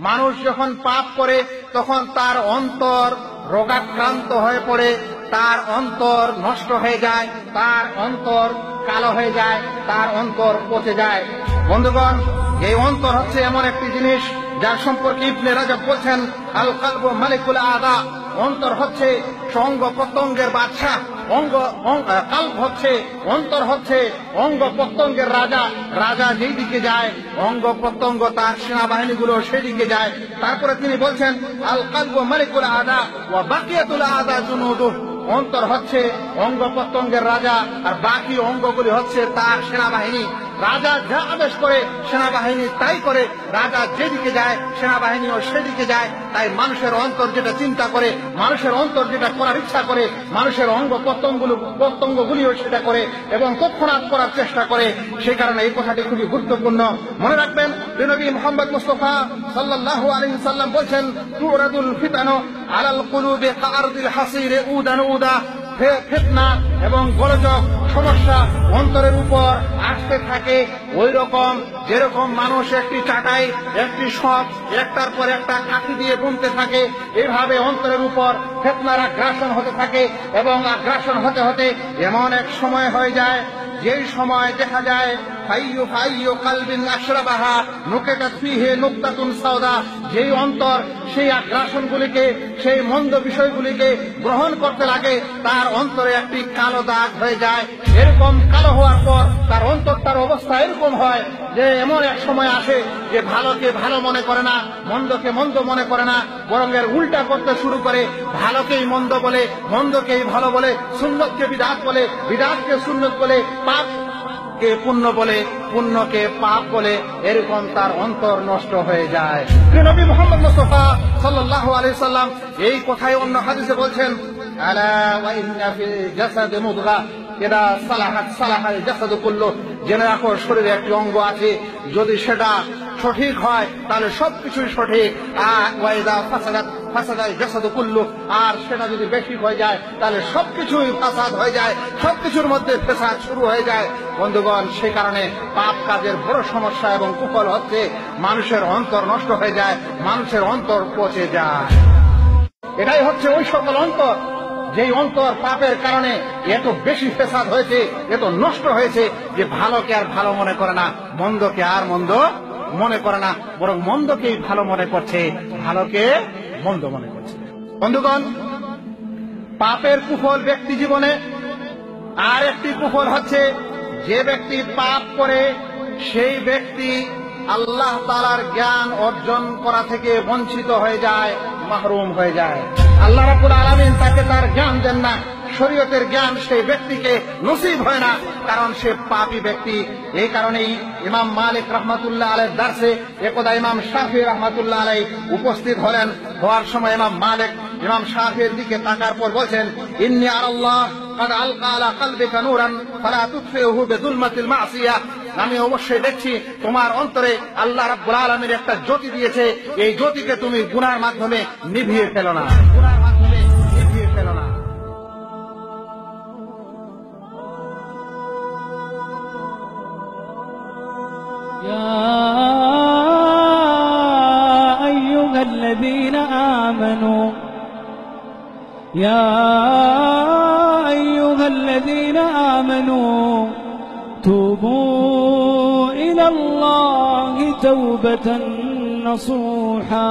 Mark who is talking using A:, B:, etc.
A: মানুষ যখন পাপ করে তখন তার অন্তর রোগাক্রান্ত হয়ে পড়ে, তার অন্তর নষ্ট হয়ে যায়, তার অন্তর কালো হয়ে যায়, তার অন্তর পচে যায়। বন্ধুগণ, এই অন্তর হচ্ছে এমন একটি জিনিস যার সম্পর্কে ইবনে রাজব বলছেন, আল কলবু মালিকুল আযা। অন্তর হচ্ছে অঙ্গ প্রত্যঙ্গের বাদশা, কলব হচ্ছে, অন্তর হচ্ছে অঙ্গ প্রত্যঙ্গের রাজা। রাজা যেই দিকে যায় অঙ্গ প্রত্যঙ্গ তার সেনাবাহিনীগুলো সেদিকে যায়। তারপরে তিনি বলছেন, আল কলবু মালিকুল আযা ওয়া বাকিয়াতুল আযা জুনুদুহু। অন্তর হচ্ছে অঙ্গ প্রত্যঙ্গের রাজা আর বাকি অঙ্গগুলি হচ্ছে তার সেনাবাহিনী। রাজা যা আদেশ করে সেনাবাহিনী তাই করে, রাজা যেদিকে যায় সেনাবাহিনীও সেদিকে যায়। তাই মানুষের অন্তর যেটা চিন্তা করে, মানুষের অন্তর যেটা করার ইচ্ছা করে, মানুষের অঙ্গ প্রত্যঙ্গগুলিও সেটা করে এবং তৎক্ষণাৎ করার চেষ্টা করে। সেই কারণে এই কথাটি খুবই গুরুত্বপূর্ণ। মনে রাখবেন, নবী মুহাম্মদ মুস্তাফা সাল্লাল্লাহু আলাইহি সাল্লাম বলেছেন, তুরাদুল ফিতানু আলাল কুলুবি কাআরদিল হাসিরে উদান উদা। ফিতনা এবং গোলযোগ সমস্যা অন্তরের উপর আসতে থাকে ওই রকম যেরকম মানুষ একটি চাটাই, একটি সব একটার পর একটা কাঠি দিয়ে বুনতে থাকে, এইভাবে অন্তরের উপর ফিতনার আগ্রাসন হতে থাকে এবং আগ্রাসন হতে হতে এমন এক সময় হয়ে যায় যেই সময় দেখা যায় যেই অন্তর সেই আগ্রাসনগুলিকে, সেই মন্দ বিষয়গুলিকে গ্রহণ করতে লাগে, তার অন্তরে একটি কালো দাগ হয়ে যায়। এরকম কালো হওয়ার পর তার অন্তরটার অবস্থা এরকম হয় যে এমন এক সময় আসে যে ভালোকে ভালো মনে করে না, মন্দকে মন্দ মনে করে না, বরং এর উল্টা করতে শুরু করে। ভালোকেই মন্দ বলে, মন্দকেই ভালো বলে, সুন্নতকে বিদআত বলে, বিদআতকে সুন্নত বলে, পাপকে পুণ্য বলে, পুণ্যকে পাপ বলে। এরকম তার অন্তর নষ্ট হয়ে যায়। নবী মুহাম্মদ মুস্তাফা সাল্লাল্লাহু আলাইহি সাল্লাম এই কথাই অন্য হাদিসে বলছেন, আলা ওয়া ইন্না ফিল জাসাদি মুদগা ইযা সালাহাত সালাহাল জাসাদু কুল্লু। জেনে রাখো, শরীরে একটি অঙ্গ আছে, যদি সেটা সঠিক হয় তাহলে সবকিছুই সঠিক। আর ওয়া ইযা ফাসাদাত ফাসাদাল জাসাদু কুল্লু। আর সেটা যদি বেশি হয়ে যায় তাহলে সবকিছুই ফাসাদ হয়ে যায়, সবকিছুর মধ্যে ফাসাদ শুরু হয়ে যায়। বন্ধুগণ, সেই কারণে পাপ কাজের বড় সমস্যা এবং কুফল হচ্ছে মানুষের অন্তর নষ্ট হয়ে যায়, মানুষের অন্তর পচে যায়। এটাই হচ্ছে ওই সকল অন্তর যেই অন্তর পাপের কারণে এত বেশি ফেসাদ হয়েছে, এত নষ্ট হয়েছে যে ভালোকে আর ভালো মনে করে না, মন্দকে আর মন্দ মনে করে না, বরং মন্দকেই ভালো মনে করছে, ভালোকে মন্দ মনে করছে। বন্ধুগণ, পাপের কুফল ব্যক্তি জীবনে আর একটি কুফল হচ্ছে যে ব্যক্তি পাপ করে সেই ব্যক্তি আল্লাহ তাআলার জ্ঞান অর্জন করা থেকে বঞ্চিত হয়ে যায়, মাহরুম হয়ে যায়। আল্লাহ রাব্বুল আলামিন তাকে তার জ্ঞান দেন না, শরীয়তের জ্ঞান সেই ব্যক্তিকে নসিব হয় না, কারণ সে পাপী ব্যক্তি। এই কারণেই ইমাম মালিক রাহমাতুল্লাহ আলাইহির দারসে একদা ইমাম শাফি রাহমাতুল্লাহ আলাইহি উপস্থিত হলেন। হওয়ার সময় ইমাম মালিক ইমাম শাফির দিকে তাকার পর বলছেন, ইন্নী আল্লাহ قد ألقى على قلبك نورا فلا تطفئه بظلمة المعصية। আমি অবশ্যই দেখছি তোমার অন্তরে আল্লাহ রাব্বুল আলামিন একটা জ্যোতি দিয়েছে, এই জ্যোতিকে তুমি গুনার মাধ্যমে নিভিয়ে ফেলো না, গুনার মাধ্যমে নিভিয়ে ফেলো না।
B: يا أيها الذين آمنوا يا أيها الذين آمنوا توبوا إلى الله توبة نصوحا